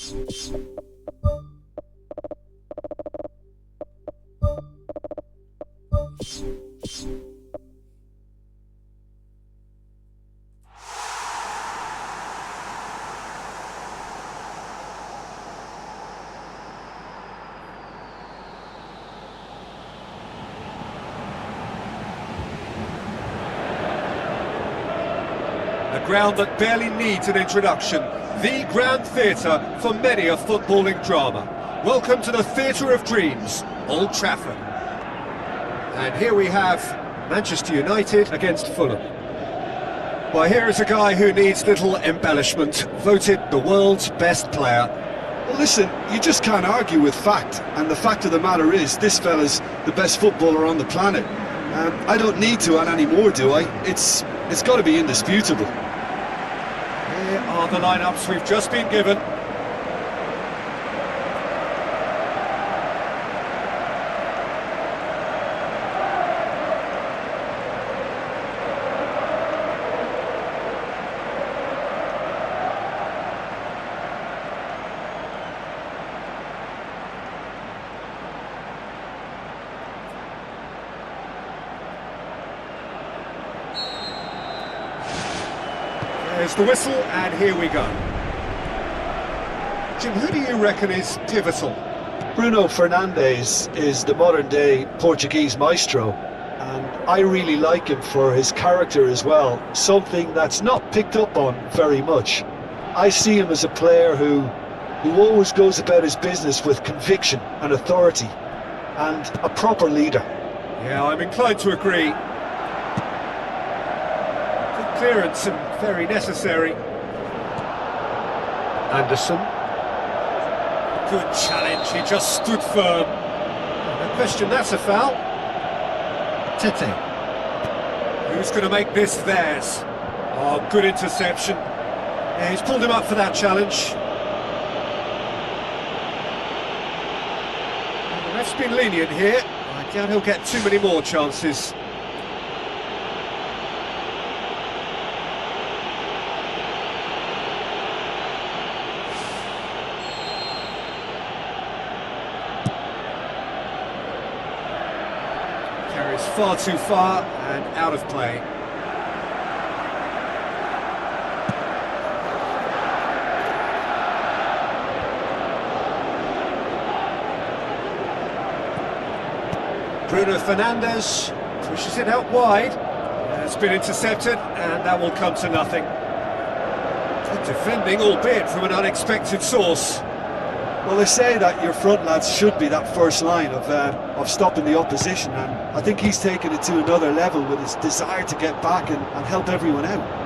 A ground that barely needs an introduction, the grand theatre for many a footballing drama. Welcome to the Theatre of Dreams, Old Trafford. And here we have Manchester United against Fulham. Well, here is a guy who needs little embellishment, voted the world's best player. Well, listen, you just can't argue with fact, and the fact of the matter is, this fella's the best footballer on the planet. I don't need to add any more, do I? It's got to be indisputable. Here are the lineups we've just been given. There's the whistle, and here we go. Jim, who do you reckon is pivotal? Bruno Fernandes is the modern-day Portuguese maestro, and I really like him for his character as well, something that's not picked up on very much. I see him as a player who always goes about his business with conviction and authority, and a proper leader. Yeah, I'm inclined to agree. Good clearance and very necessary. Anderson. Good challenge, he just stood firm. No question, that's a foul. Tete. Who's going to make this theirs? Oh, good interception. Yeah, he's pulled him up for that challenge. The ref's been lenient here. I doubt he'll get too many more chances. Carries far too far and out of play. Bruno Fernandes pushes it out wide. It's been intercepted, and that will come to nothing. Good defending, albeit from an unexpected source. Well, they say that your front lads should be that first line of stopping the opposition, and I think he's taken it to another level with his desire to get back and help everyone out.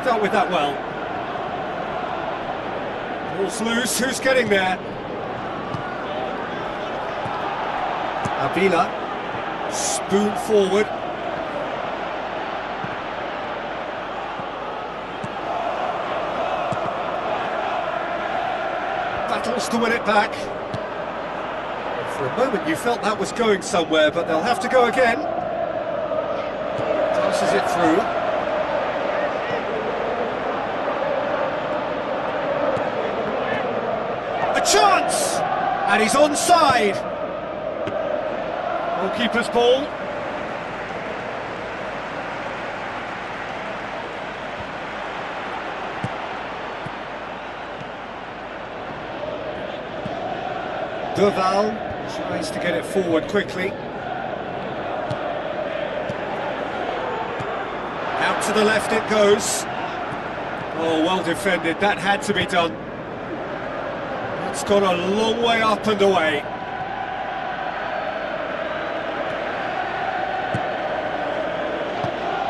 Dealt with that well. Ball's loose, who's getting there? Avila, spoon forward. Battles to win it back. For a moment you felt that was going somewhere, but they'll have to go again. Passes it through. Chance! And he's onside. Goalkeeper's ball. Duval tries to get it forward quickly. Out to the left it goes. Oh, well defended. That had to be done. It's gone a long way up and away.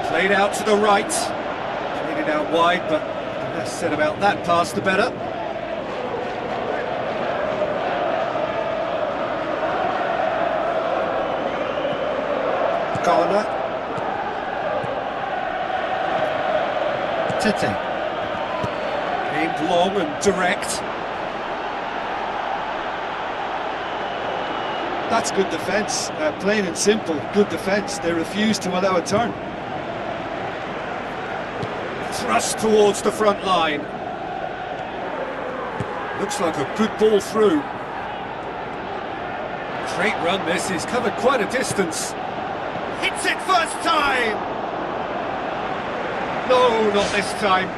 Played out to the right. Played it out wide, but the less said about that pass, the better. Corner. Tete. Aimed long and direct. That's good defence, plain and simple, good defence. They refuse to allow a turn. Thrust towards the front line. Looks like a good ball through. Great run this, he's covered quite a distance. Hits it first time! No, not this time.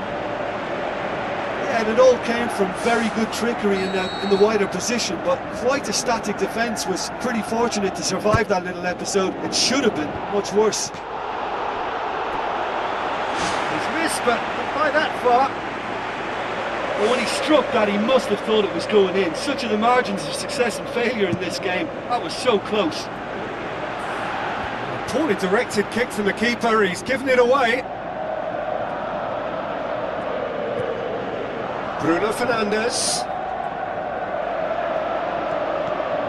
Yeah, and it all came from very good trickery in the wider position, but quite a static defence. Was pretty fortunate to survive that little episode. It should have been much worse. He's missed, but not by that far. Well, when he struck that, he must have thought it was going in. Such are the margins of success and failure in this game. That was so close. A poorly directed kick from the keeper, he's given it away. Bruno Fernandes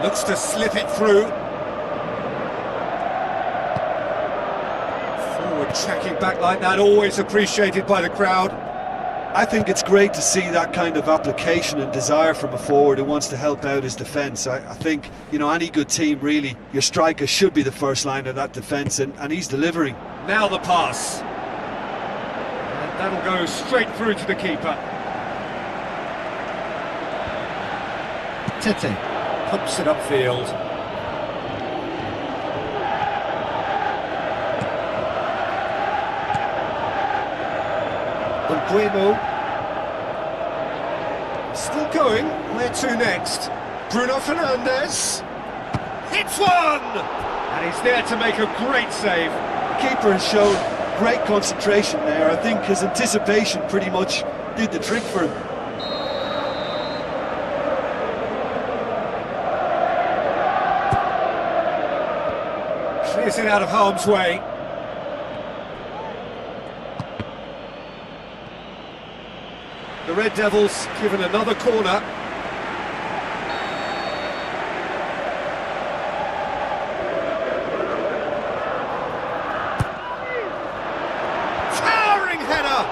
looks to slip it through. Forward tracking back like that, always appreciated by the crowd. I think it's great to see that kind of application and desire from a forward who wants to help out his defence. I think, you know, any good team really, your striker should be the first line of that defence, and he's delivering. Now the pass. And that'll go straight through to the keeper. Tete pumps it upfield. Bueno. Still going. Where to next? Bruno Fernandes. Hits one! And he's there to make a great save. The keeper has shown great concentration there. I think his anticipation pretty much did the trick for him. Clears it out of harm's way. The Red Devils given another corner. Towering header!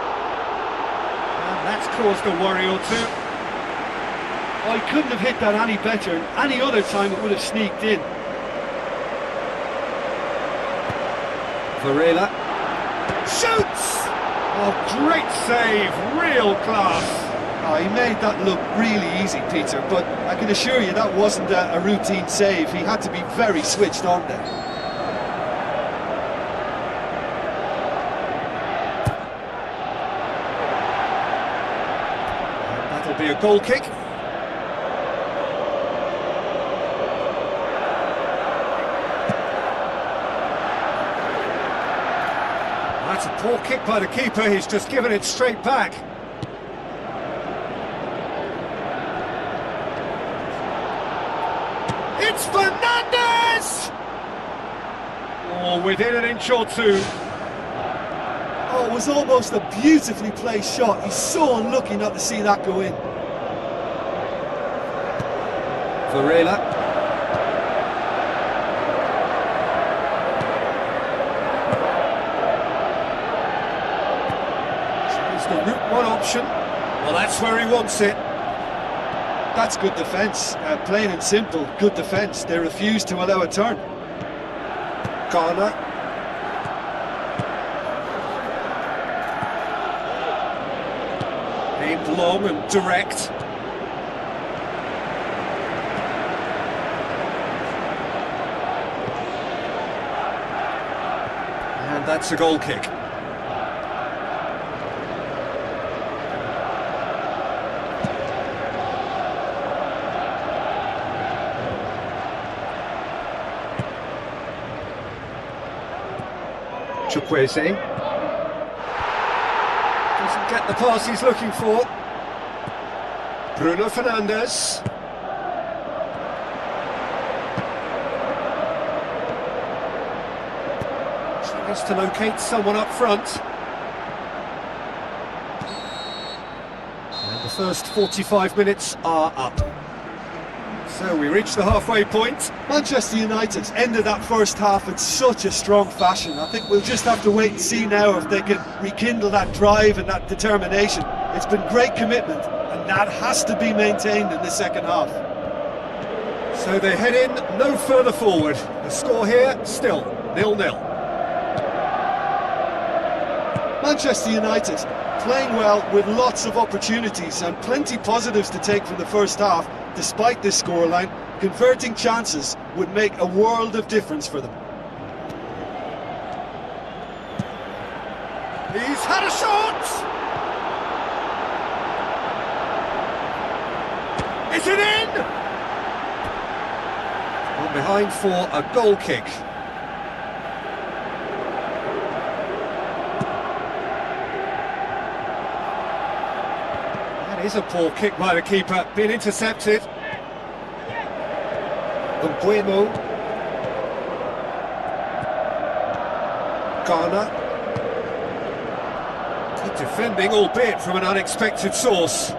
And that's caused a worry or two. Oh, he couldn't have hit that any better, and any other time it would have sneaked in. Varela shoots! Oh, great save, real class. Oh, he made that look really easy, Peter, but I can assure you that wasn't a routine save. He had to be very switched on there. And that'll be a goal kick. That's a poor kick by the keeper, he's just given it straight back. It's Fernandes! Oh, within an inch or two. Oh, it was almost a beautifully placed shot. He's so unlucky not to see that go in. Varela. The route one option. Well, that's where he wants it. That's good defence, plain and simple, good defence. They refuse to allow a turn. Ghana. Aimed long and direct. And that's a goal kick. Chukwueze doesn't get the pass he's looking for. Bruno Fernandes. Tries to locate someone up front. And the first 45 minutes are up. So we reach the halfway point. Manchester United ended that first half in such a strong fashion. I think we'll just have to wait and see now if they can rekindle that drive and that determination. It's been great commitment, and that has to be maintained in the second half. So they head in no further forward. The score here still 0-0. Manchester United playing well with lots of opportunities and plenty positives to take from the first half. Despite this scoreline, converting chances would make a world of difference for them. He's had a shot! Is it in? Gone behind for a goal kick. That is a poor kick by the keeper, being intercepted. Umbuemo. Ghana. Good defending, albeit from an unexpected source.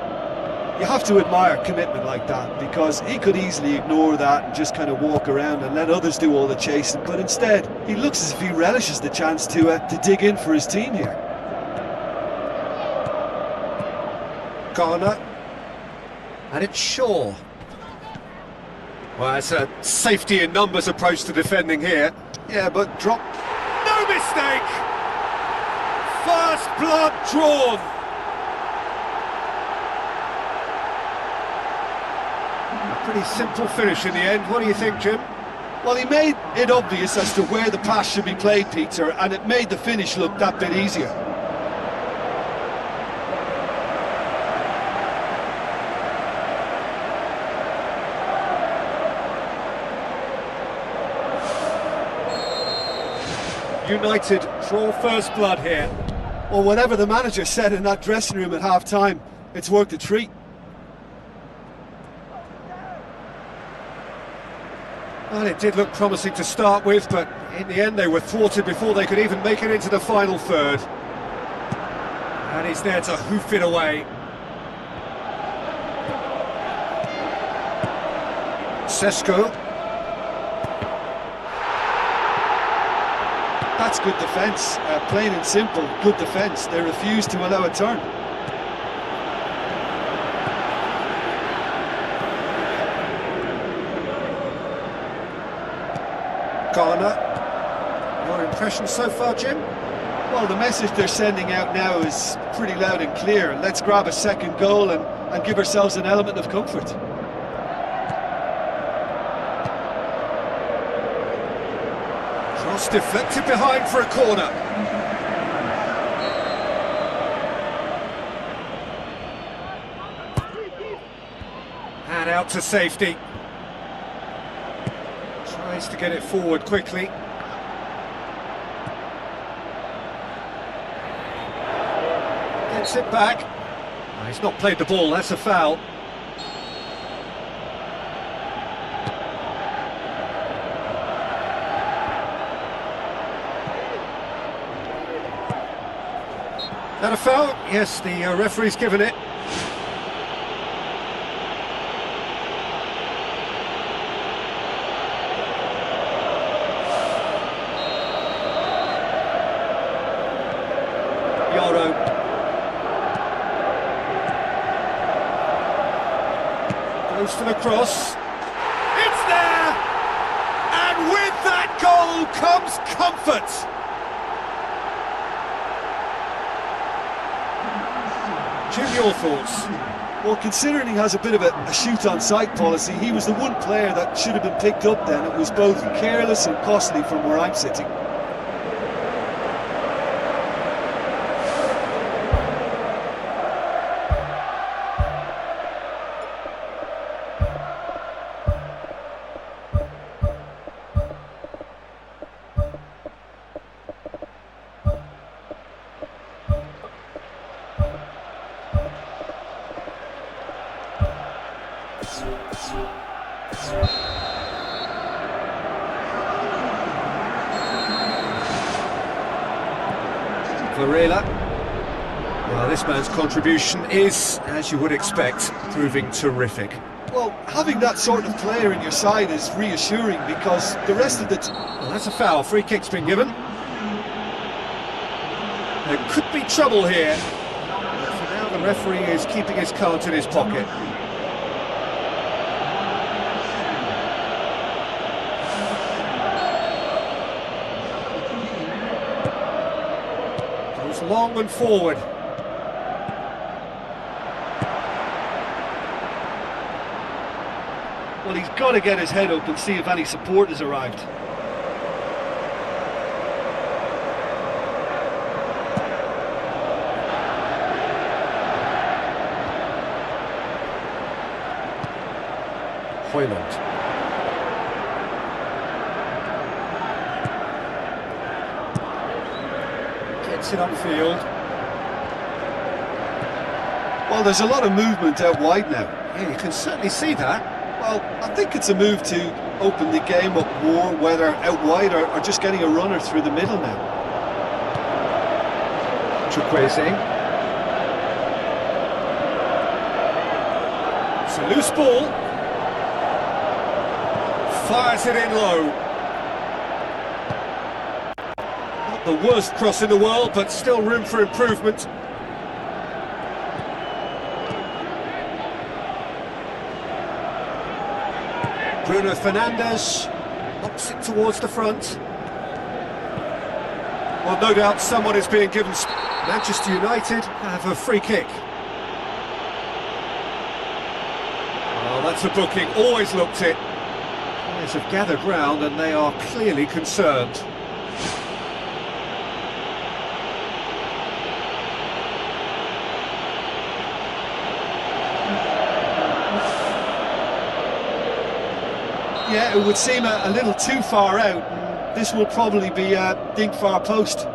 You have to admire commitment like that, because he could easily ignore that and just kind of walk around and let others do all the chasing, but instead he looks as if he relishes the chance to dig in for his team here. Ghana, and it's Shaw. Well, it's a safety in numbers approach to defending here. Yeah, but drop. No mistake! First blood drawn! A pretty simple finish in the end. What do you think, Jim? Well, he made it obvious as to where the pass should be played, Peter, and it made the finish look that bit easier. United draw first blood here. Well, whatever the manager said in that dressing room at half-time, it's worked a treat. Well, it did look promising to start with, but in the end they were thwarted before they could even make it into the final third. And he's there to hoof it away. Sesko. That's good defence, plain and simple, good defence. They refuse to allow a turn. Ghana. Your impression so far, Jim? Well, the message they're sending out now is pretty loud and clear. Let's grab a second goal and give ourselves an element of comfort. Cross deflected behind for a corner. And out to safety. Tries to get it forward quickly. Gets it back. Oh, he's not played the ball, that's a foul. That a foul? Yes, the referee's given it. Yoro. Goes for the cross. It's there! And with that goal comes comfort! Jim, your thoughts? Well, considering he has a bit of a shoot-on-sight policy, he was the one player that should have been picked up then. It was both careless and costly from where I'm sitting. Varela. Well, this man's contribution is, as you would expect, proving terrific. Well, having that sort of player in your side is reassuring because the rest of the Well, that's a foul. Free kick's been given. There could be trouble here. But for now, the referee is keeping his cards in his pocket. Long and forward. Well, he's got to get his head up and see if any support has arrived. Hoyland. Gets it upfield. Well, there's a lot of movement out wide now. Yeah, you can certainly see that. Well, I think it's a move to open the game up more, whether out wide or just getting a runner through the middle now. Chukwueze. It's a loose ball. Fires it in low. Not the worst cross in the world, but still room for improvement. Bruno Fernandes knocks it towards the front. Well, no doubt someone is being given... Manchester United have a free kick. Oh, that's a booking, always looked it. Players have gathered round and they are clearly concerned. Yeah, it would seem a little too far out. This will probably be a deep far post.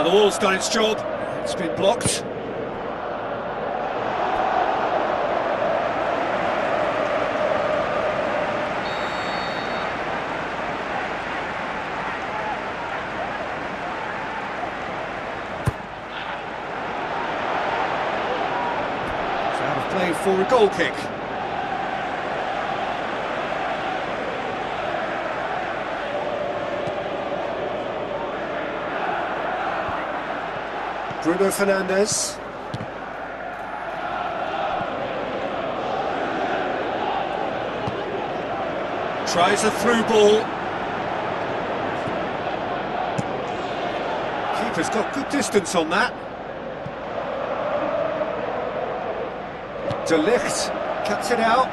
The wall's done its job. It's been blocked. It's out of play for a goal kick. Bruno Fernandes. Tries a through ball. Keeper's got good distance on that. De Ligt cuts it out.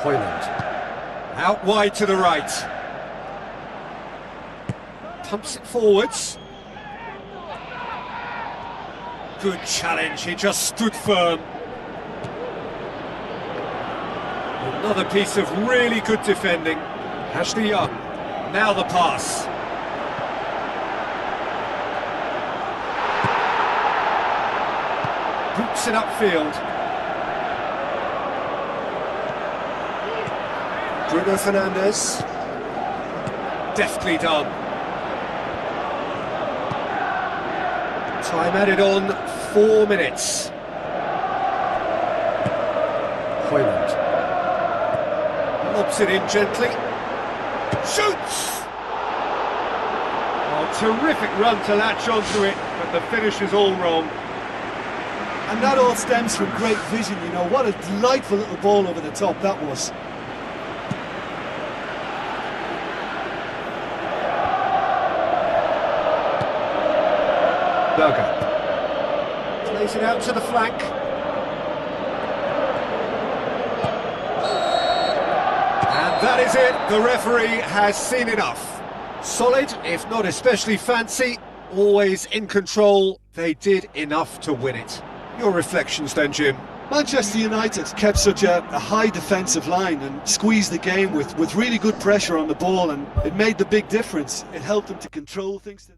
Hoyland. Out wide to the right. Pumps it forwards. Good challenge, he just stood firm. Another piece of really good defending. Ashley Young. Now the pass. Boots it upfield. Bruno Fernandes. Deftly done. Time added on, 4 minutes. Hoyland. Lobs it in gently. Shoots! Oh, terrific run to latch onto it, but the finish is all wrong. And that all stems from great vision, you know. What a delightful little ball over the top that was. Berger. Plays it out to the flank. And that is it. The referee has seen enough. Solid, if not especially fancy. Always in control. They did enough to win it. Your reflections then, Jim? Manchester United kept such a high defensive line and squeezed the game with really good pressure on the ball, and it made the big difference. It helped them to control things.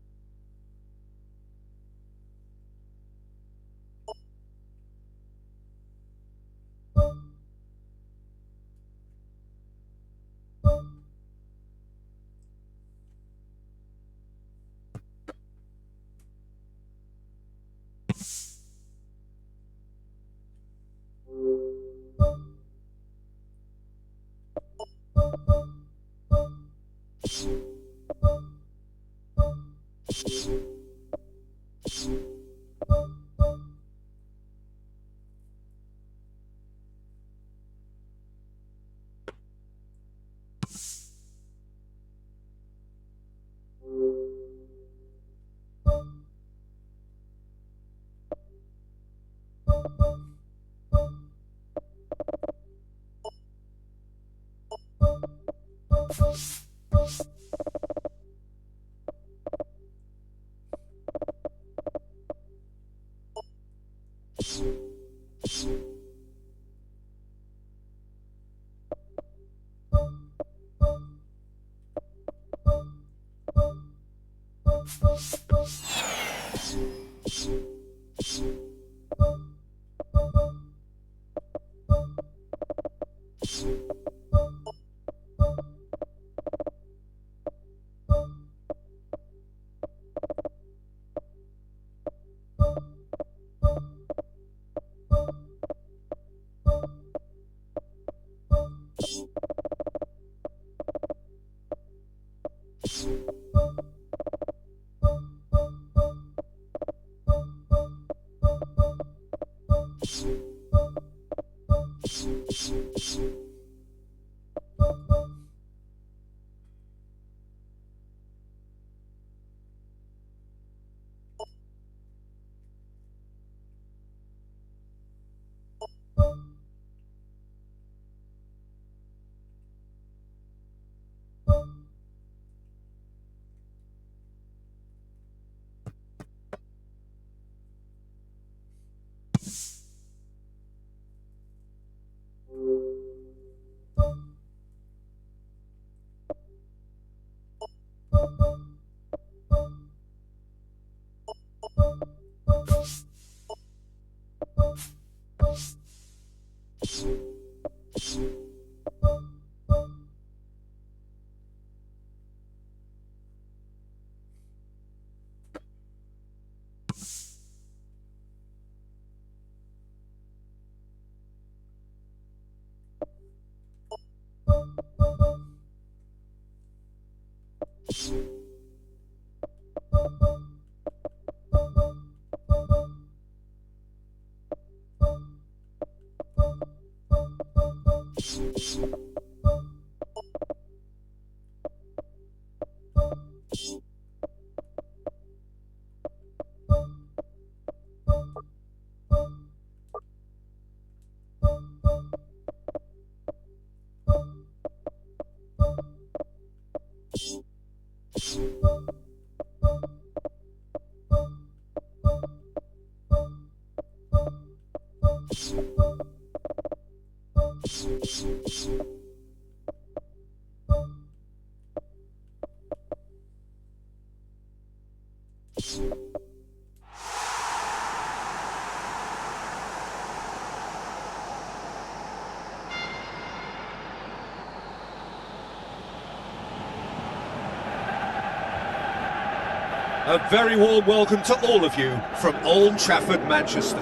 A very warm welcome to all of you from Old Trafford, Manchester.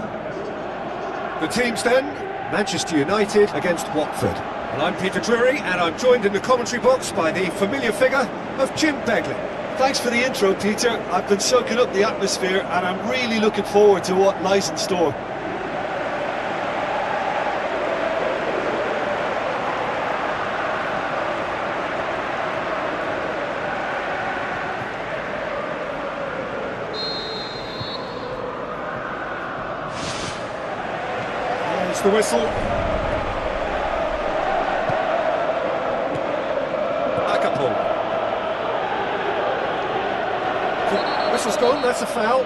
The teams then, Manchester United against Watford. And I'm Peter Drury, and I'm joined in the commentary box by the familiar figure of Jim Begley. Thanks for the intro, Peter. I've been soaking up the atmosphere and I'm really looking forward to what lies in store. There's the whistle. Whistle's gone, that's a foul.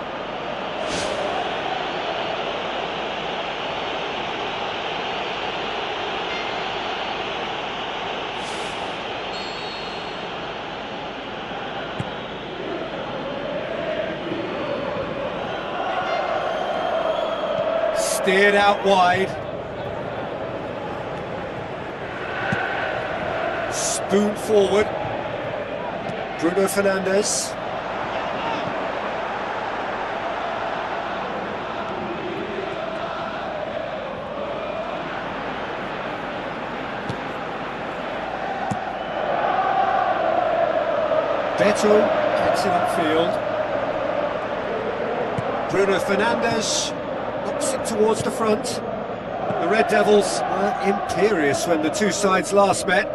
Steered out wide. Spoon forward. Bruno Fernandes. Beto gets it upfield. Bruno Fernandes knocks it towards the front. The Red Devils were imperious when the two sides last met,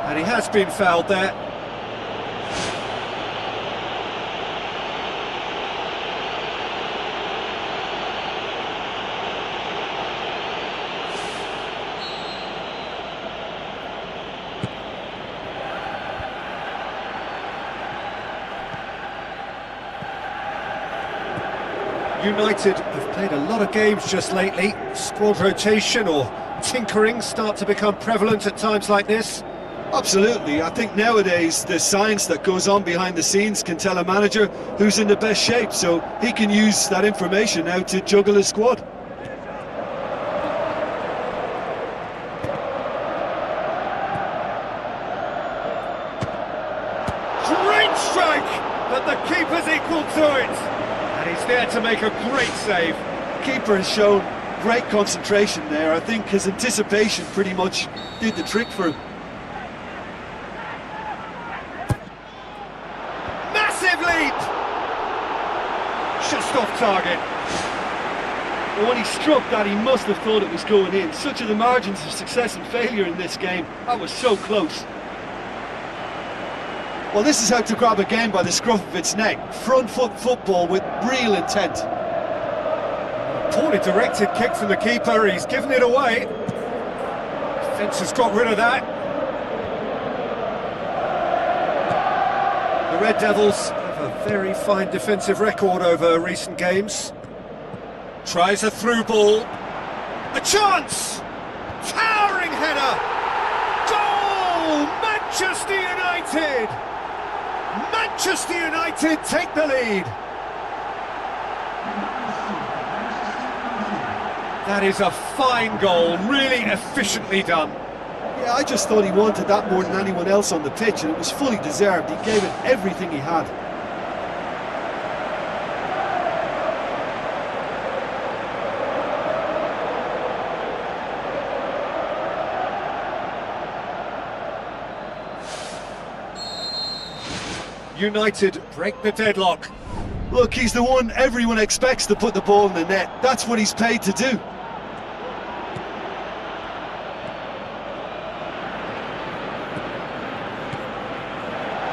and he has been fouled there. United have played a lot of games just lately. Squad rotation or tinkering start to become prevalent at times like this. Absolutely. I think nowadays the science that goes on behind the scenes can tell a manager who's in the best shape, so he can use that information now to juggle his squad. Great strike, but the keeper's equal to it. And he's there to make a great save. Keeper has shown great concentration there. I think his anticipation pretty much did the trick for him. Massive leap! Just off target. Well, when he struck that, he must have thought it was going in. Such are the margins of success and failure in this game. That was so close. Well, this is how to grab a game by the scruff of its neck. Front foot football with real intent. Poorly directed kick from the keeper, he's given it away. Defence has got rid of that. The Red Devils have a very fine defensive record over recent games. Tries a through ball. A chance! Towering header! Goal! Manchester United! Manchester United take the lead! That is a fine goal, really efficiently done. Yeah, I just thought he wanted that more than anyone else on the pitch, and it was fully deserved. He gave it everything he had. United break the deadlock. Look, he's the one everyone expects to put the ball in the net. That's what he's paid to do.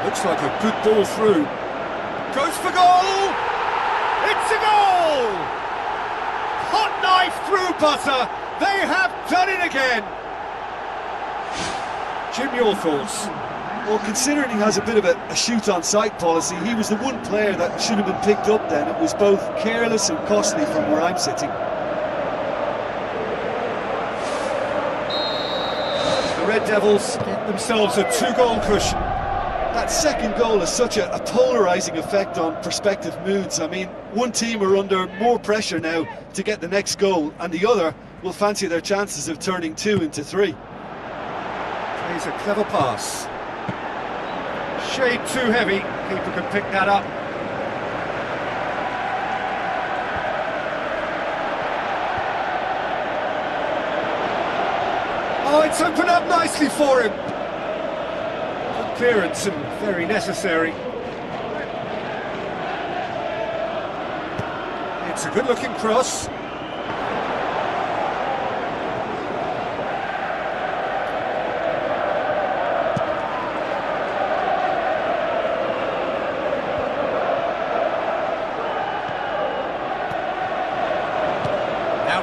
Looks like a good ball through. Goes for goal! It's a goal! Hot knife through butter. They have done it again. Jim, your thoughts? Well, considering he has a bit of a shoot-on-sight policy, he was the one player that should have been picked up then. It was both careless and costly from where I'm sitting. The Red Devils get themselves a 2-goal cushion. That second goal has such a polarising effect on prospective moods. I mean, one team are under more pressure now to get the next goal, and the other will fancy their chances of turning 2 into 3. Plays a clever pass. Shade too heavy, keeper can pick that up. Oh, it's opened up nicely for him. Good clearance and very necessary. It's a good looking cross.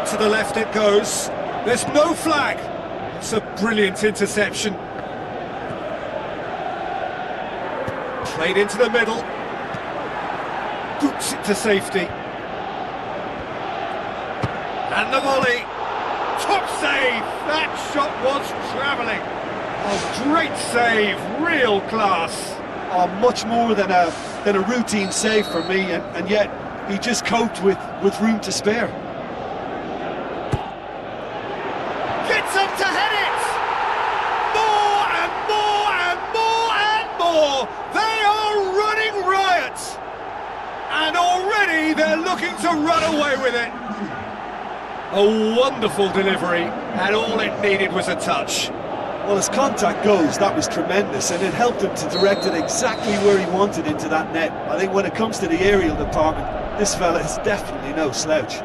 To the left it goes. There's no flag. It's a brilliant interception. Played into the middle. Boots it to safety. And the volley. Top save. That shot was travelling. Oh, great save. Real class. Oh, much more than a routine save for me, and yet he just coped with room to spare. Up to head it! More and more and more and more! They are running riot! And already they're looking to run away with it! A wonderful delivery, and all it needed was a touch. Well, as contact goes, that was tremendous, and it helped him to direct it exactly where he wanted into that net. I think when it comes to the aerial department, this fella is definitely no slouch.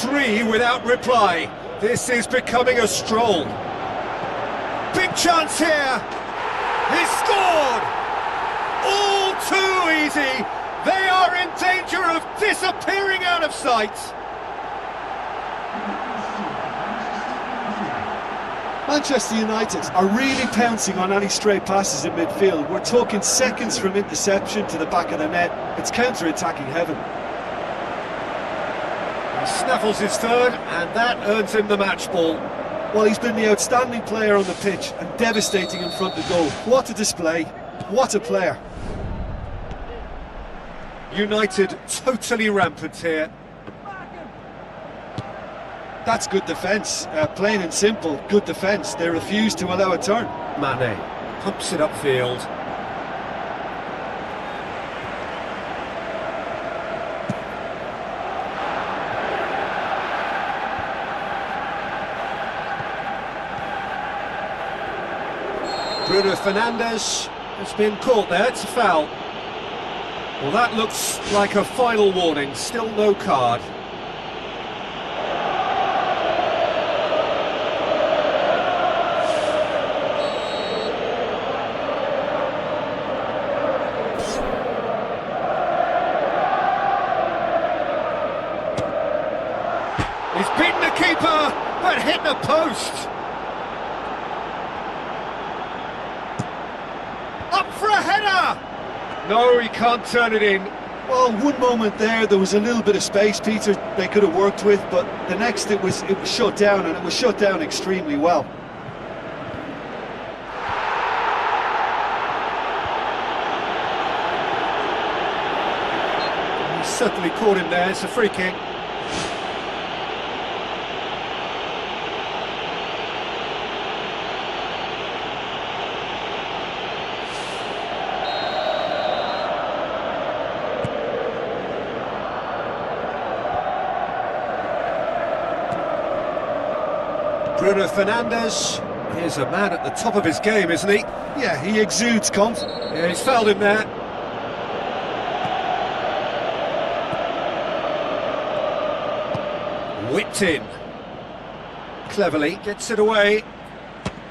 3 without reply. This is becoming a stroll. Big chance here. He scored. All too easy. They are in danger of disappearing out of sight. Manchester United are really pouncing on any stray passes in midfield. We're talking seconds from interception to the back of the net. It's counter-attacking heaven. He snaffles his third, and that earns him the match ball. Well, he's been the outstanding player on the pitch and devastating in front of goal. What a display, what a player. United totally rampant here. That's good defence, plain and simple, good defence. They refuse to allow a turn. Mane pumps it upfield. Bruno Fernandes has been caught there, it's a foul. Well, that looks like a final warning, still no card. He's beaten the keeper, but hit the post. Up for a header! No, he can't turn it in. Well, one moment there was a little bit of space, Peter, they could have worked with, but the next it was shut down, and it was shut down extremely well. He certainly caught him there, it's a free kick. Bruno Fernandes is a man at the top of his game, isn't he? Yeah, he exudes confidence. Yeah, he's fouled him there. Whipped in. Cleverly gets it away.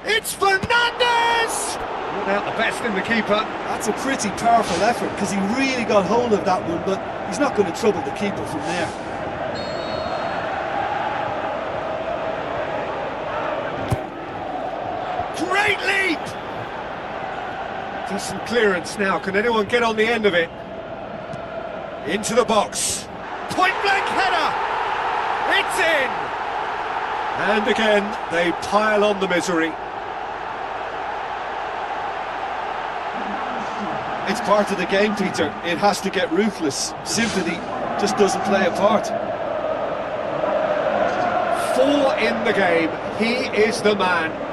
It's Fernandes! Not out the best in the keeper. That's a pretty powerful effort, because he really got hold of that one, but he's not going to trouble the keeper from there. Great leap! Decent clearance now. Can anyone get on the end of it? Into the box. Point blank header! It's in! And again, they pile on the misery. It's part of the game, Peter. It has to get ruthless. Sympathy just doesn't play a part. 4 in the game. He is the man.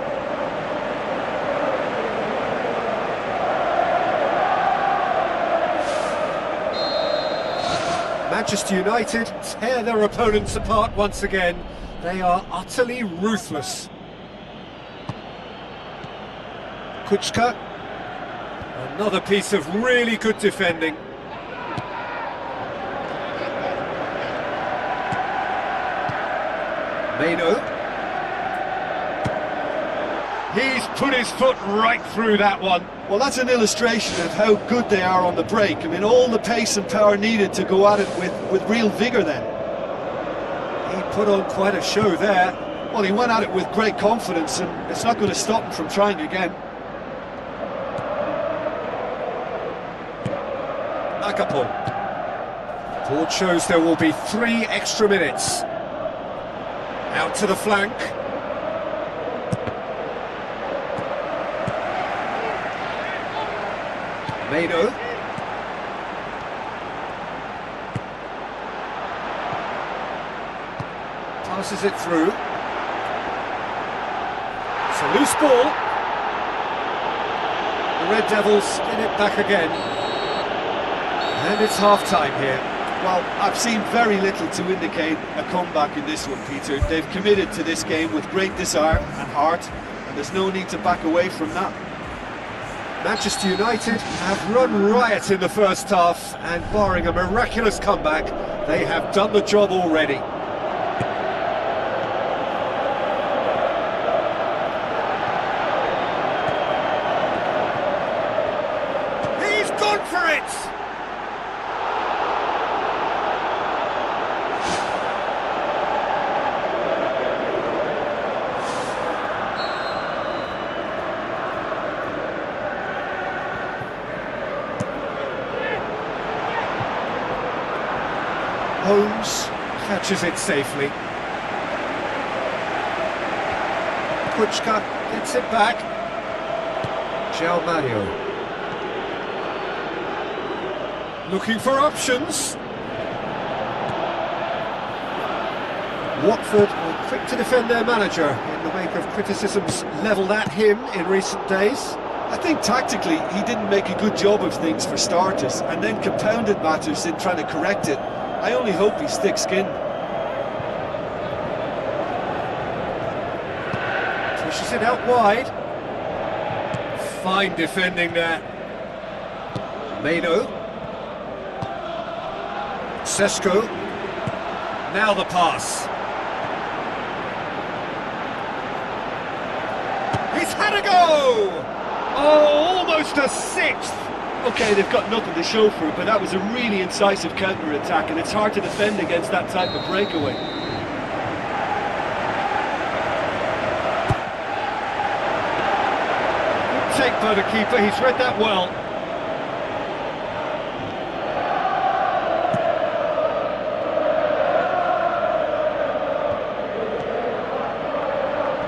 Manchester United tear their opponents apart once again. They are utterly ruthless. Kuchka. Another piece of really good defending. Manuel. He's put his foot right through that one. Well, that's an illustration of how good they are on the break. I mean, all the pace and power needed to go at it with real vigour then. He put on quite a show there. Well, he went at it with great confidence, and it's not going to stop him from trying again. Akapol. Board shows there will be 3 extra minutes. Out to the flank. Mano. Passes it through. It's a loose ball. The Red Devils get it back again. And it's half-time here. Well, I've seen very little to indicate a comeback in this one, Peter. They've committed to this game with great desire and heart, and there's no need to back away from that. Manchester United have run riot in the first half, and barring a miraculous comeback, they have done the job already. He's gone for it! Holmes catches it safely. Kuchka gets it back. Manuel looking for options. Watford are quick to defend their manager in the wake of criticisms levelled at him in recent days. I think tactically he didn't make a good job of things for starters, and then compounded matters in trying to correct it. I only hope he's thick-skinned. Pushes it out wide. Fine defending there. Mano. Sesko. Now the pass. He's had a go! Oh, almost a sixth! Okay, they've got nothing to show for it, but that was a really incisive counter-attack, and it's hard to defend against that type of breakaway. Good take by the keeper, he's read that well.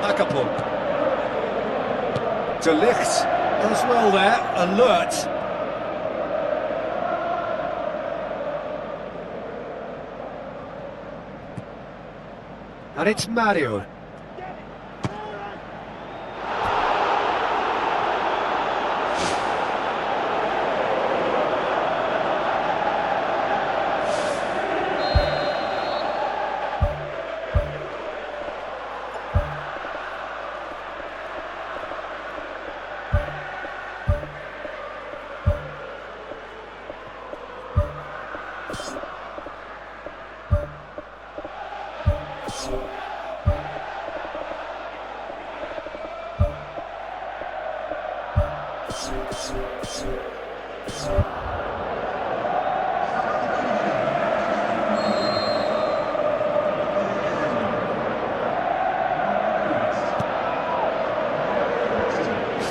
Akapon. De Ligt as well there, alert. And it's Mario.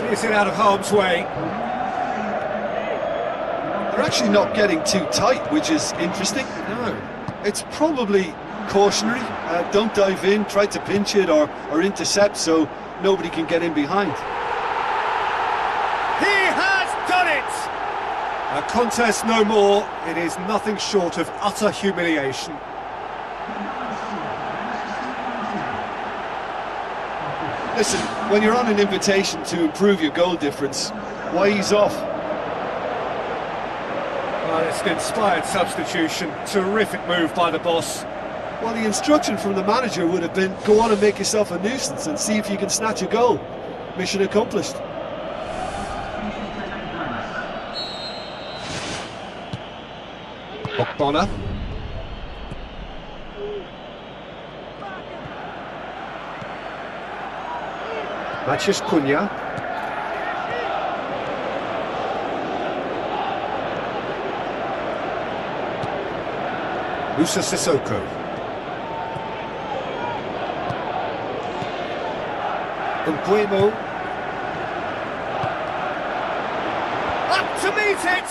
Is it out of harm's way? They're actually not getting too tight, which is interesting. No. It's probably cautionary. Don't dive in, try to pinch it or intercept so nobody can get in behind. He has done it! A contest no more. It is nothing short of utter humiliation. Listen, when you're on an invitation to improve your goal difference, why ease off? Well, it's an inspired substitution. Terrific move by the boss. Well, the instruction from the manager would have been, go on and make yourself a nuisance and see if you can snatch a goal. Mission accomplished. Okbona. Matches Cunha. Musa Sissoko. Mbuemo. Up to meet it!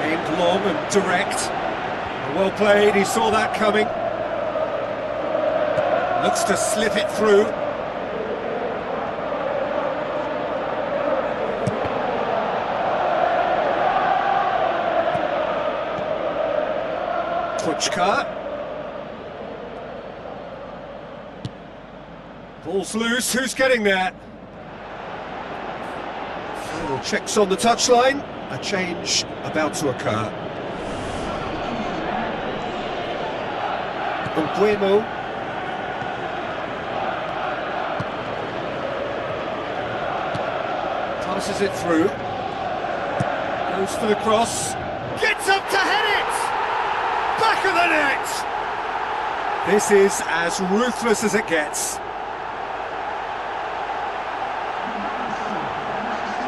Aimed long and direct. Well played, he saw that coming. Looks to slip it through. Kuchka. Ball's loose, who's getting there? Final checks on the touchline. A change about to occur. Mbuemo. Passes it through. Goes for the cross. Gets up to head it! Back of the net! This is as ruthless as it gets.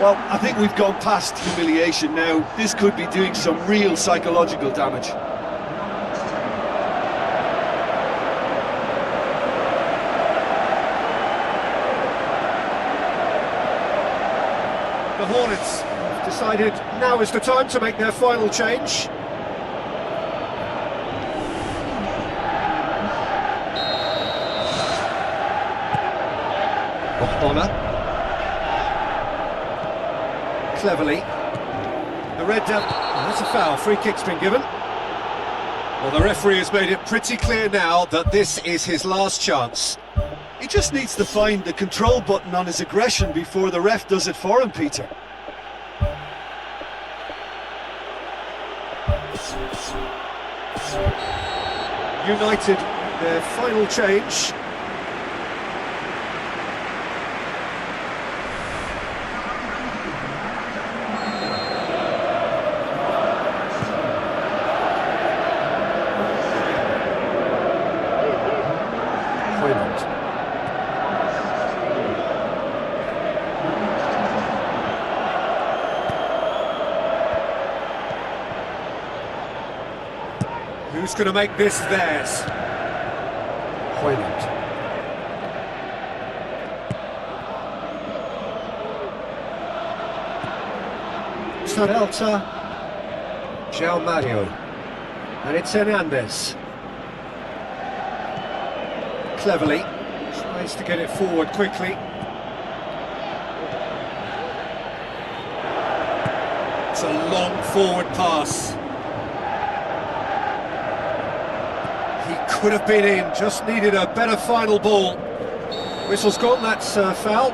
Well, I think we've gone past humiliation now. This could be doing some real psychological damage. The Hornets have decided now is the time to make their final change. Honour. Cleverly. The red devil. That's a foul. Free kick's been given. Well, the referee has made it pretty clear now that this is his last chance. He just needs to find the control button on his aggression before the ref does it for him, Peter. United, their final change. Who's going to make this theirs? Hoyland. Sarelta. João Mario. And it's Hernandez. Cleverly. Tries to get it forward quickly. It's a long forward pass. Could have been in, just needed a better final ball. Whistle's gone, that's foul.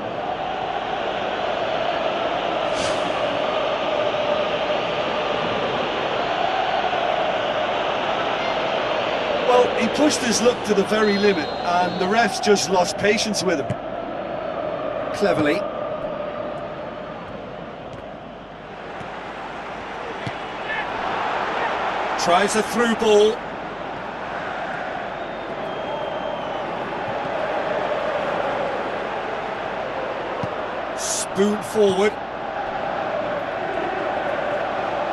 Well, he pushed his luck to the very limit, and the refs just lost patience with him. Cleverly. Tries a through ball. Spoon forward.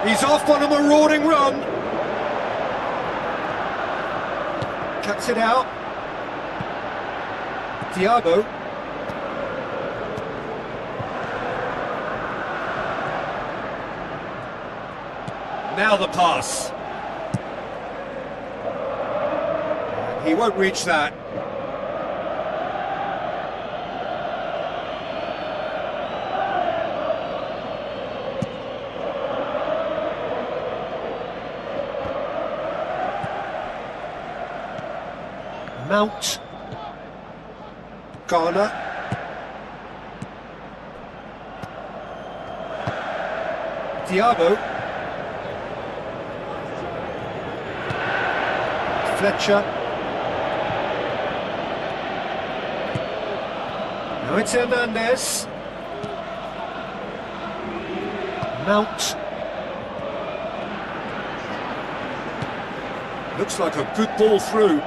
He's off on a marauding run. Cuts it out. Thiago. Now the pass. He won't reach that. Mount. Garner. Thiago. Fletcher. Now it's Hernandez. Mount. Looks like a good ball through.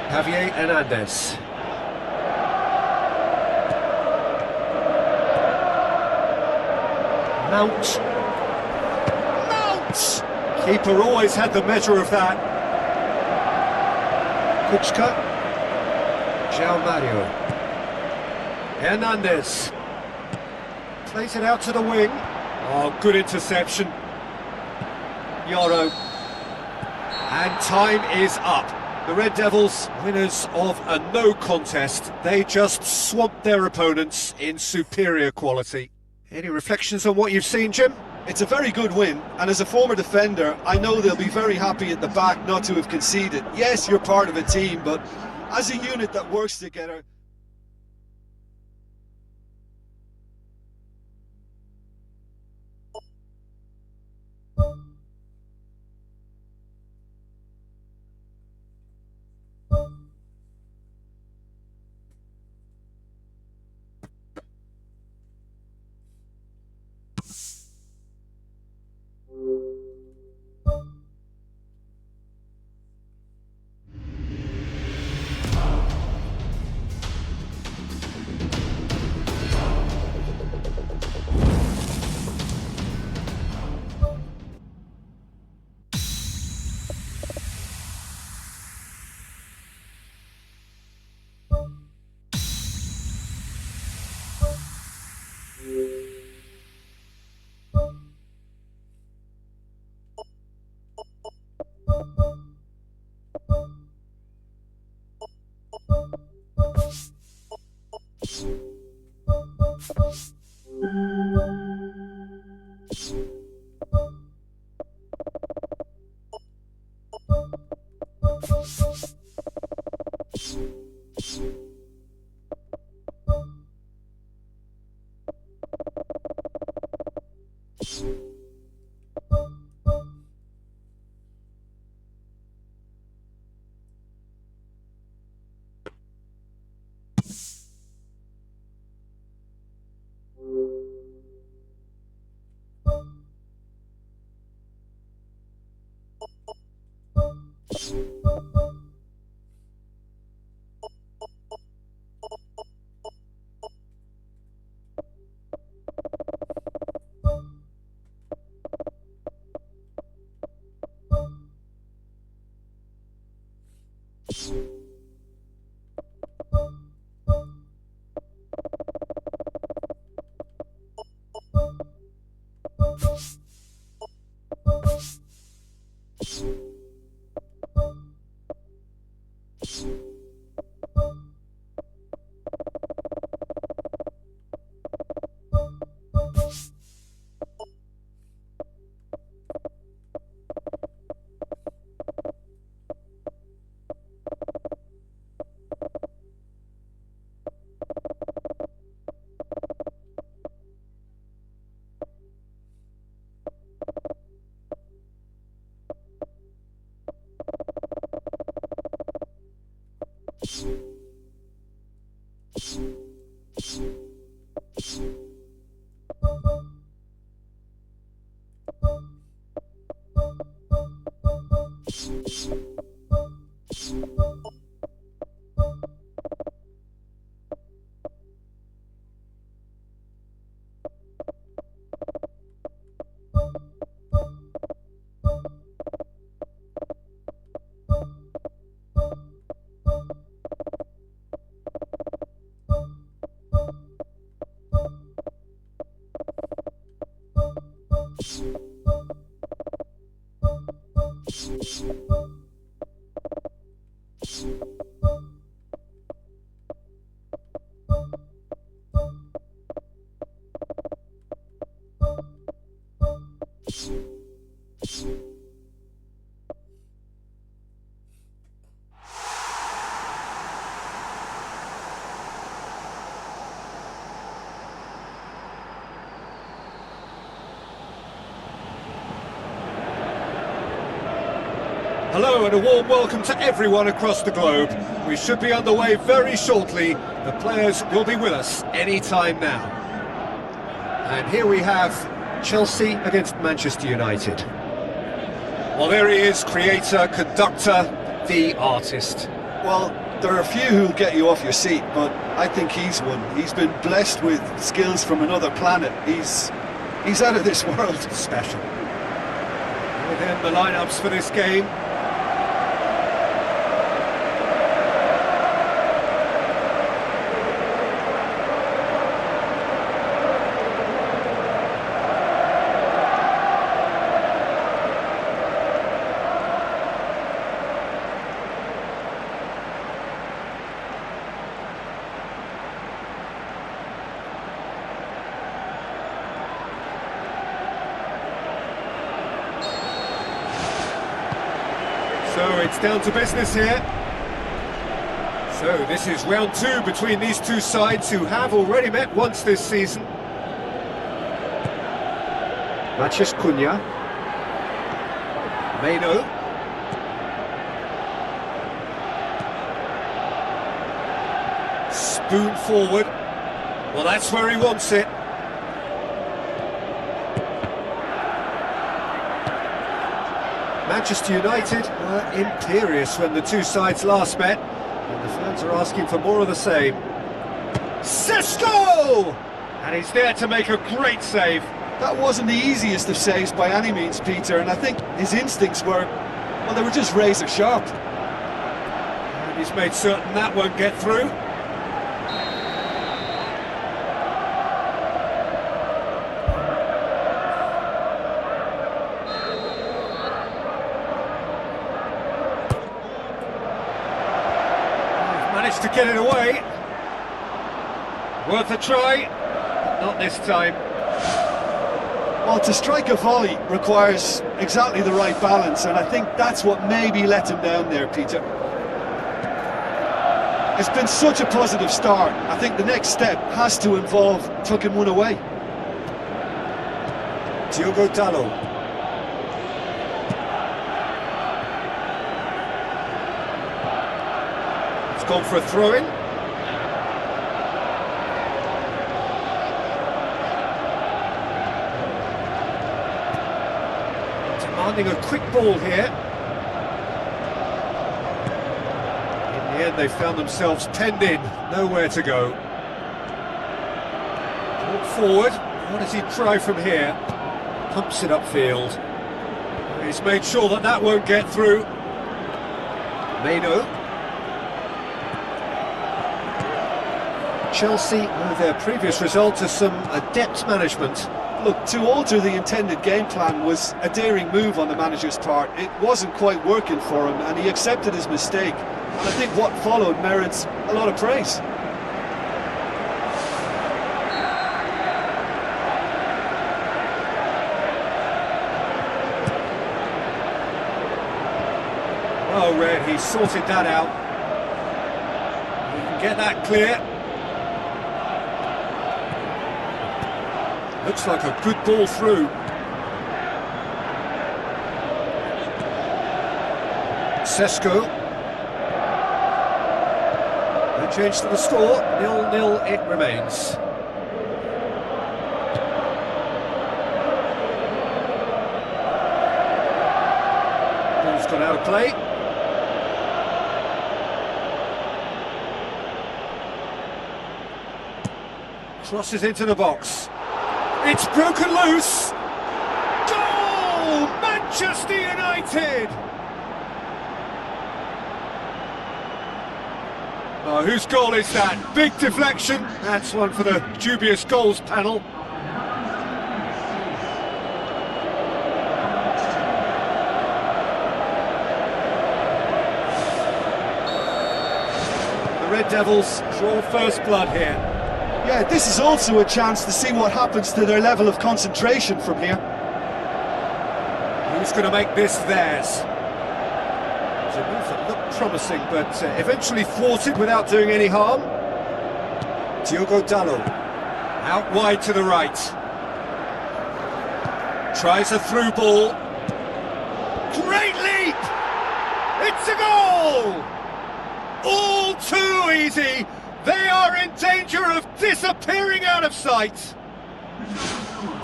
Javier Hernandez. Mount. Mount! Keeper always had the measure of that. Kuczka. João Mario. Hernandez. Plays it out to the wing. Oh, good interception. Yoro. And time is up. The Red Devils, winners of a no contest, they just swamped their opponents in superior quality. Any reflections on what you've seen, Jim? It's a very good win, and as a former defender, I know they'll be very happy at the back not to have conceded. Yes, you're part of a team, but as a unit that works together... Hello and a warm welcome to everyone across the globe. We should be underway very shortly. The players will be with us any time now. And here we have Chelsea against Manchester United. Well, there he is, creator, conductor, the artist. Well, there are a few who'll get you off your seat, but I think he's one. He's been blessed with skills from another planet. He's out of this world. Special. Within the lineups for this game. So it's down to business here. So this is round two between these two sides who have already met once this season. Matches Cunha. Meno. Spoon forward. Well, that's where he wants it. Manchester United were imperious when the two sides last met, and the fans are asking for more of the same. Sesko! And he's there to make a great save. That wasn't the easiest of saves by any means, Peter, and I think his instincts were, well, they were just razor sharp. And he's made certain that won't get through. Managed to get it away. Worth a try. Not this time. Well, to strike a volley requires exactly the right balance, and I think that's what maybe let him down there, Peter. It's been such a positive start. I think the next step has to involve tucking one away. Diogo Dalot. It's gone for a throw-in. Demanding a quick ball here. In the end, they found themselves penned in, nowhere to go. Brought forward. What does he try from here? Pumps it upfield. He's made sure that that won't get through. Manuel. Chelsea owe their previous result to some adept management. Look, to alter the intended game plan was a daring move on the manager's part. It wasn't quite working for him, and he accepted his mistake. And I think what followed merits a lot of praise. Well read, he sorted that out. He can get that clear. Looks like a good ball through. Sesko. No change to the score, 0-0 it remains. Ball's gone out of play. Crosses into the box. It's broken loose! Goal! Manchester United! Oh, whose goal is that? Big deflection. That's one for the dubious goals panel. The Red Devils draw first blood here. Yeah, this is also a chance to see what happens to their level of concentration from here. Who's going to make this theirs? It's a move that looked promising, but eventually thwarted without doing any harm. Diogo Dalot, out wide to the right. Tries a through ball. Great leap! It's a goal! All too easy! They are in danger of disappearing out of sight.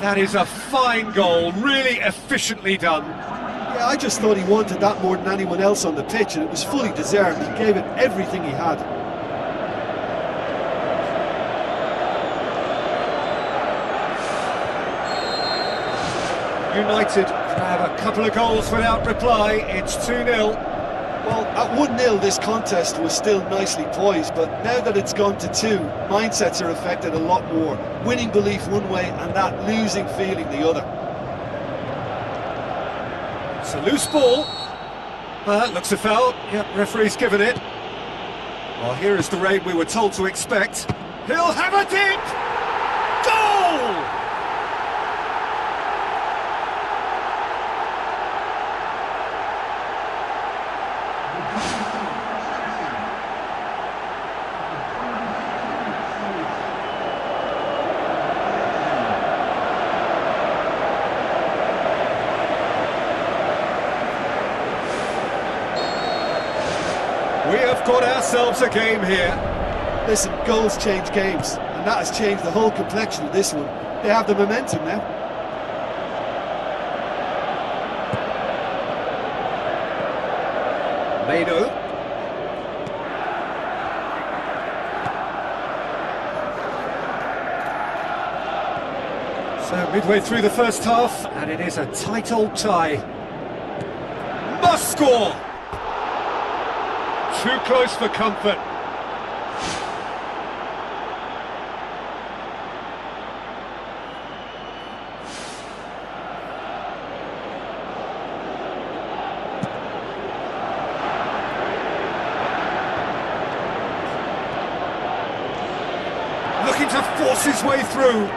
That is a fine goal, really efficiently done. Yeah, I just thought he wanted that more than anyone else on the pitch, and it was fully deserved. He gave it everything he had. United grab a couple of goals without reply. It's 2-0. Well, at 1-0 this contest was still nicely poised, but now that it's gone to 2, mindsets are affected a lot more. Winning belief one way and that losing feeling the other. It's a loose ball. Looks a foul. Yep, referee's given it. Well, here is the rain we were told to expect. He'll have a dip! Goal! We have got ourselves a game here. Listen, goals change games, and that has changed the whole complexion of this one. They have the momentum now. Manuel. So midway through the first half, and it is a tight old tie. Must score! Too close for comfort. looking to force his way through.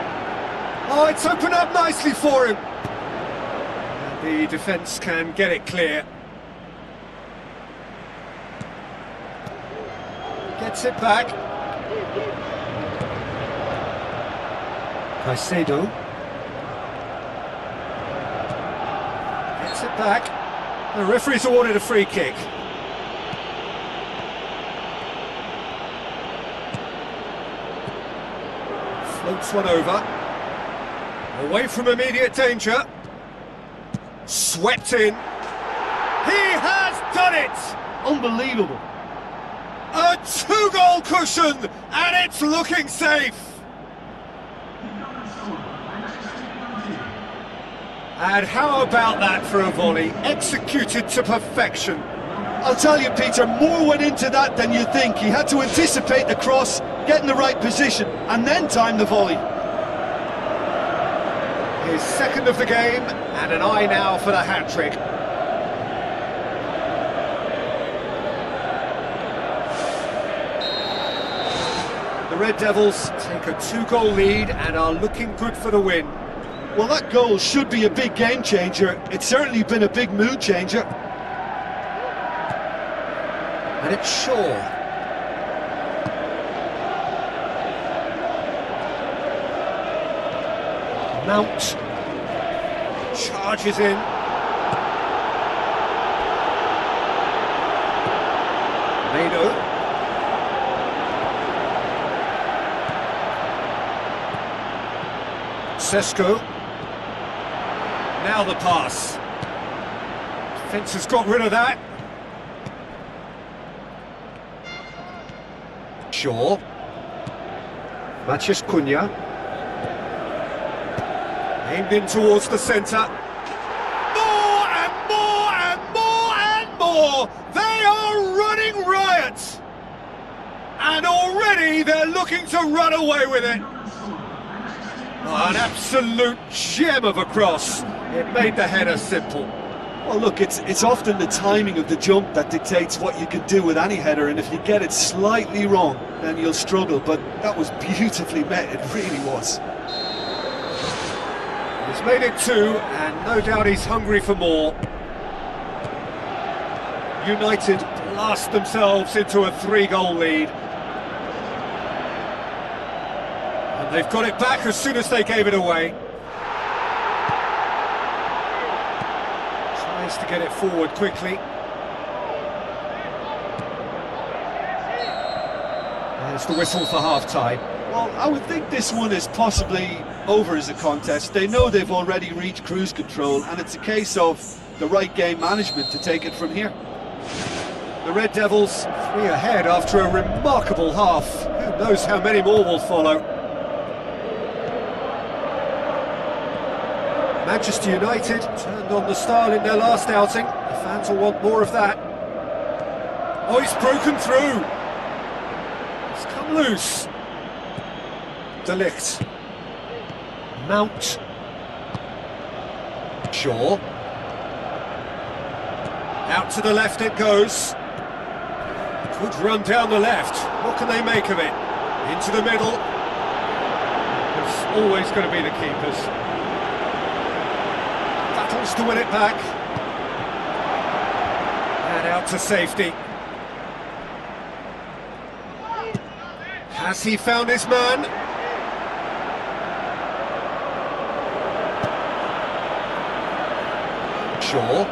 Oh, it's opened up nicely for him. And the defence can get it clear. Gets it back. Kasih. Gets it back. The referee's awarded a free kick. Floats one over. Away from immediate danger. Swept in. He has done it! Unbelievable. A two-goal cushion, and it's looking safe. And how about that for a volley, executed to perfection? I'll tell you, Peter, more went into that than you think. He had to anticipate the cross, get in the right position, and then time the volley. His second of the game, and an eye now for the hat-trick. The Red Devils take a two-goal lead and are looking good for the win. Well, that goal should be a big game changer. It's certainly been a big mood changer. And it's Shaw. Mount charges in. Mano. Sesko. Now the pass. Defence has got rid of that. Shaw. Matches Cunha. Aimed in towards the centre. More and more and more and more! They are running riot! And already they're looking to run away with it. Oh, an absolute gem of a cross. It made the header simple. Well, look, it's often the timing of the jump that dictates what you can do with any header, and if you get it slightly wrong, then you'll struggle. But that was beautifully met, it really was. He's made it two, and no doubt he's hungry for more. United blast themselves into a three-goal lead. And they've got it back as soon as they gave it away. Tries to get it forward quickly. There's the whistle for half-time. Well, I would think this one is possibly over as a contest. They know they've already reached cruise control, and it's a case of the right game management to take it from here. The Red Devils 3 ahead after a remarkable half. Who knows how many more will follow. Manchester United turned on the style in their last outing. The fans will want more of that. Oh, he's broken through. He's come loose. De Ligt. Mount. Shaw. Out to the left it goes. Good run down the left. What can they make of it? Into the middle. It's always going to be the keepers. Battles to win it back. And out to safety. Has he found his man? Shaw.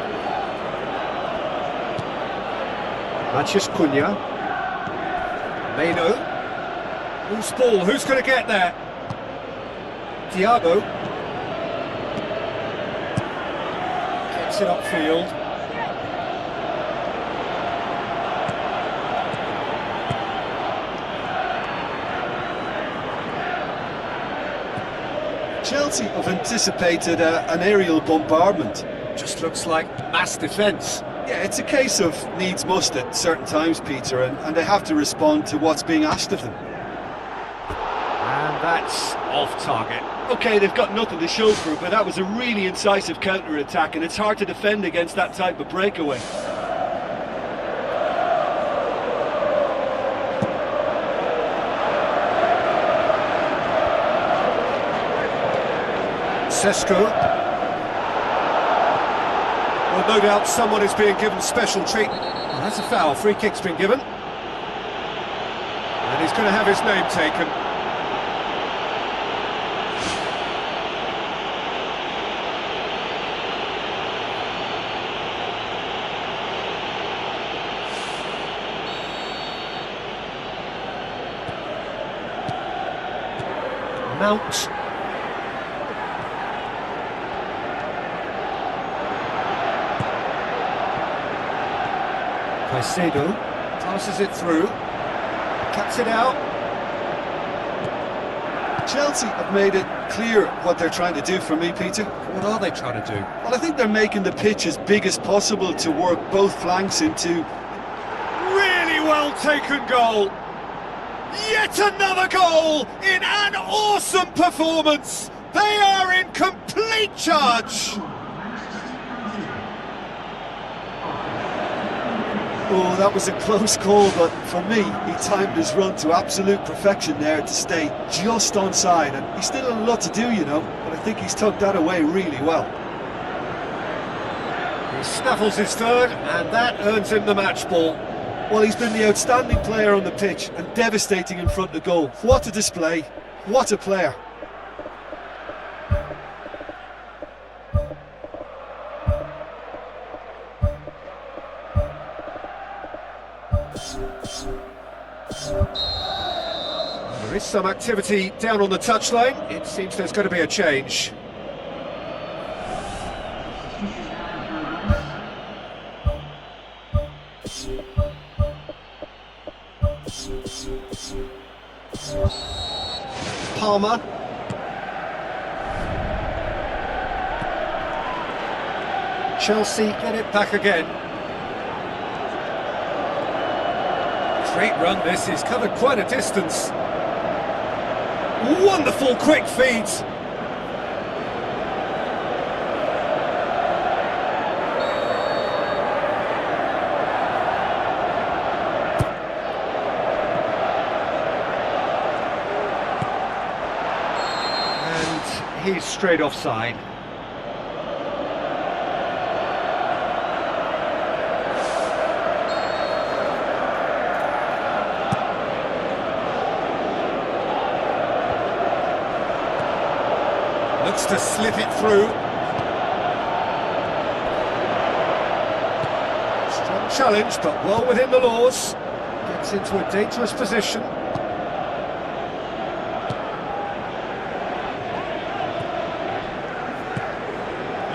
Matches Cunha. Mano. Who's ball? Who's going to get there? Thiago. Gets it upfield. Chelsea have anticipated an aerial bombardment. Just looks like mass defence. Yeah, it's a case of needs must at certain times, Peter, and they have to respond to what's being asked of them. And that's off target. OK, they've got nothing to show for it, but that was a really incisive counter-attack, and it's hard to defend against that type of breakaway. Well, no doubt someone is being given special treatment. Oh, that's a foul. Free kick's been given. And he's going to have his name taken. Mount. Kasih passes it through, cuts it out. Chelsea have made it clear what they're trying to do for me, Peter. What are they trying to do? Well, I think they're making the pitch as big as possible to work both flanks into. Really well taken goal. Yet another goal in an awesome performance. They are in complete charge. Oh, that was a close call, but for me, he timed his run to absolute perfection there to stay just onside. And he's still a lot to do, you know, but I think he's tucked that away really well. He snaffles his third, and that earns him the match ball. Well, he's been the outstanding player on the pitch and devastating in front of goal. What a display, what a player. There is some activity down on the touchline. It seems there's going to be a change. Palmer. Chelsea get it back again. Great run this, he's covered quite a distance. Wonderful quick feet. And he's straight offside. Looks to slip it through. Strong challenge, but well within the laws. Gets into a dangerous position.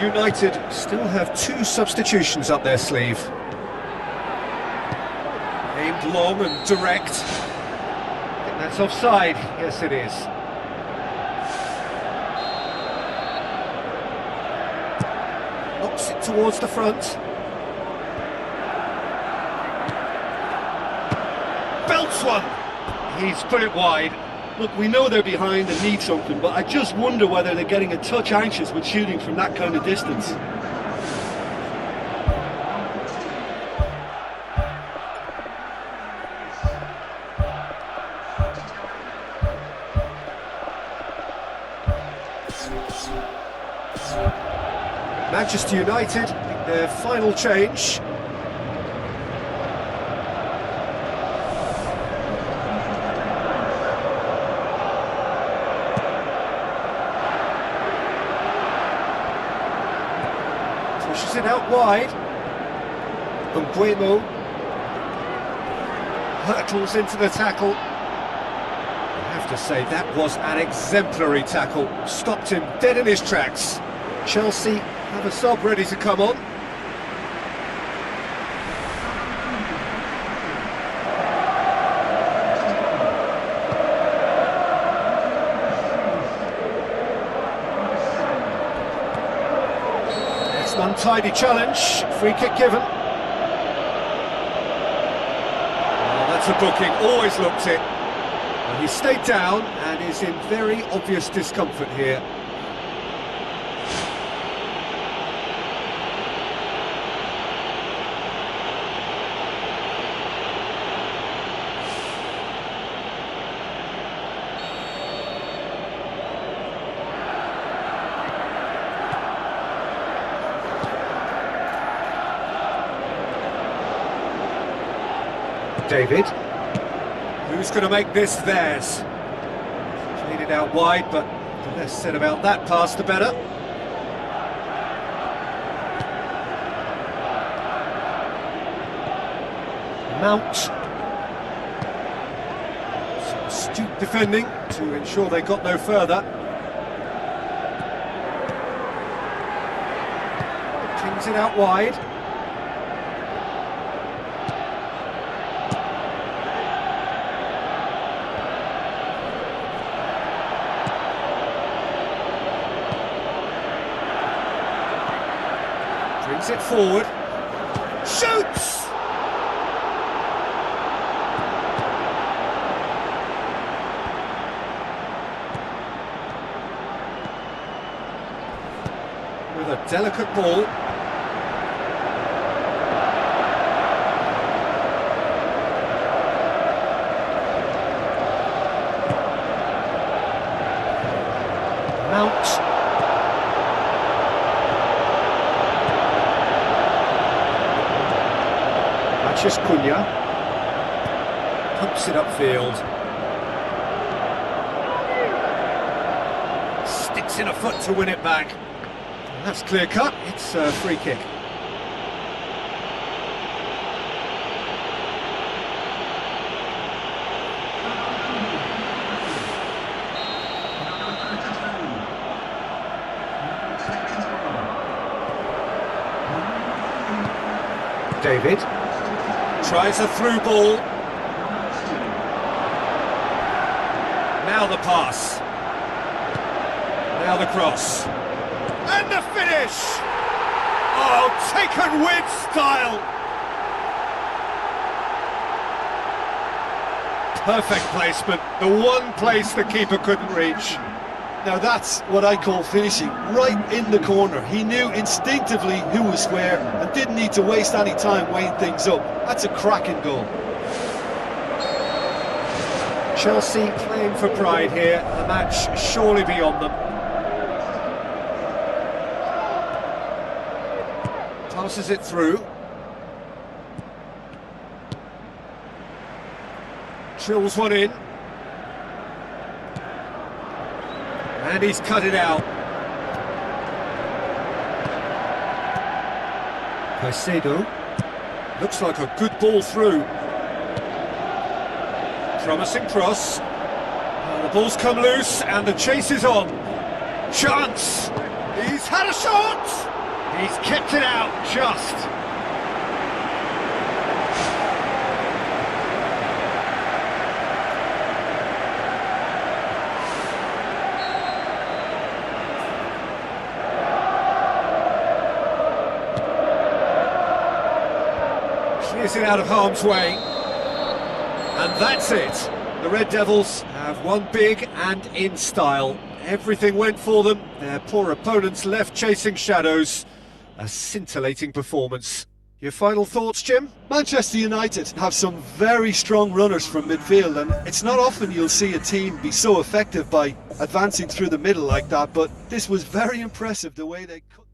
United still have two substitutions up their sleeve. Aimed long and direct. I think that's offside. Yes, it is. Knocks it towards the front. Belts one. He's put it wide. Look, we know they're behind and need something, but I just wonder whether they're getting a touch anxious with shooting from that kind of distance. Manchester United make their final change. Pushes it out wide. Umbuemo hurtles into the tackle. I have to say that was an exemplary tackle. Stopped him dead in his tracks. Chelsea have a sub ready to come on. It's an untidy challenge. Free kick given. Oh, that's a booking. Always looked it. And he stayed down and is in very obvious discomfort here. David. Who's going to make this theirs? Played it out wide, but the less said about that pass, the better. Mount. Some astute defending to ensure they got no further. Kings it out wide. Brings it forward. Shoots! With a delicate ball. Mount. Cunha pumps it upfield, sticks in a foot to win it back. That's clear cut. It's a free kick. David tries a through ball. Now the pass. Now the cross. And the finish! Oh, taken with style! Perfect placement. The one place the keeper couldn't reach. Now that's what I call finishing, right in the corner. He knew instinctively who was where and didn't need to waste any time weighing things up. That's a cracking goal. Chelsea playing for pride here, the match surely beyond them. Passes it through. Drills one in. And he's cut it out. Kasih. Looks like a good ball through. Promising cross. The ball's come loose and the chase is on. Chance! He's had a shot! He's kept it out just. Clears it out of harm's way. And that's it. The Red Devils have won big and in style. Everything went for them. Their poor opponents left chasing shadows. A scintillating performance. Your final thoughts, Jim? Manchester United have some very strong runners from midfield, and it's not often you'll see a team be so effective by advancing through the middle like that, but this was very impressive the way they cut.